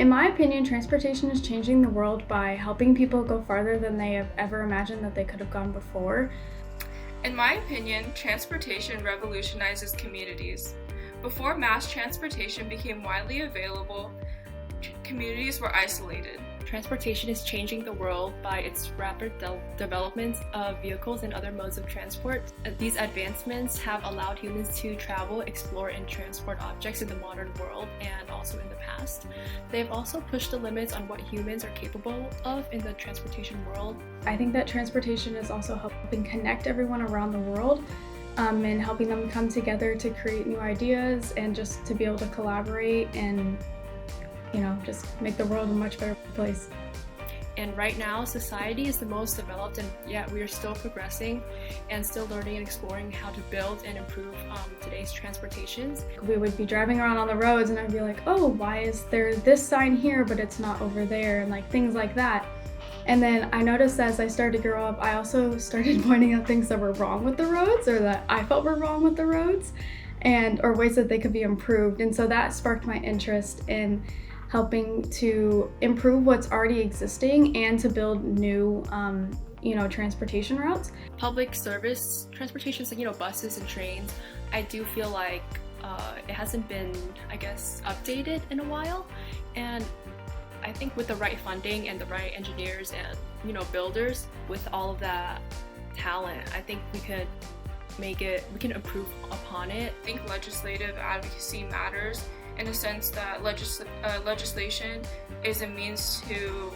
In my opinion, transportation is changing the world by helping people go farther than they have ever imagined that they could have gone before. In my opinion, transportation revolutionizes communities. Before mass transportation became widely available, communities were isolated. Transportation is changing the world by its rapid development of vehicles and other modes of transport. These advancements have allowed humans to travel, explore, and transport objects in the modern world and also in the past. They've also pushed the limits on what humans are capable of in the transportation world. I think that transportation is also helping connect everyone around the world and helping them come together to create new ideas and just to be able to collaborate and just make the world a much better place. And right now, society is the most developed, and yet we are still progressing and still learning and exploring how to build and improve today's transportations. We would be driving around on the roads and I'd be like, oh, why is there this sign here but it's not over there, and things like that. And then I noticed as I started to grow up, I also started pointing out things that were wrong with the roads or that I felt were wrong with the roads or ways that they could be improved. And so that sparked my interest in helping to improve what's already existing and to build new, transportation routes. Public service transportation, so buses and trains, I do feel like it hasn't been, updated in a while. And I think with the right funding and the right engineers and, builders, with all of that talent, I think we can improve upon it. I think legislative advocacy matters in a sense that legislation is a means to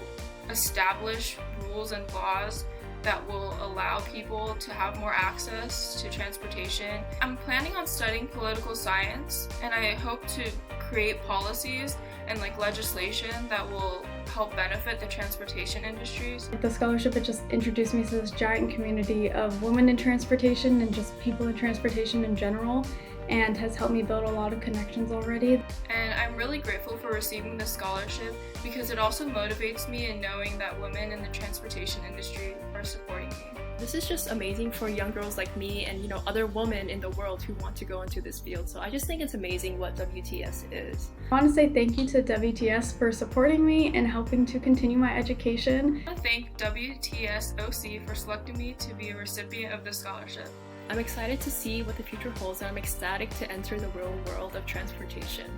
establish rules and laws that will allow people to have more access to transportation. I'm planning on studying political science, and I hope to create policies and legislation that will help benefit the transportation industries. The scholarship, it just introduced me to this giant community of women in transportation and just people in transportation in general, and has helped me build a lot of connections already. And I'm really grateful for receiving this scholarship because it also motivates me in knowing that women in the transportation industry are supporting me. This is just amazing for young girls like me and other women in the world who want to go into this field. So I just think it's amazing what WTS is. I want to say thank you to WTS for supporting me and helping to continue my education. I want to thank WTS OC for selecting me to be a recipient of this scholarship. I'm excited to see what the future holds, and I'm ecstatic to enter the real world of transportation.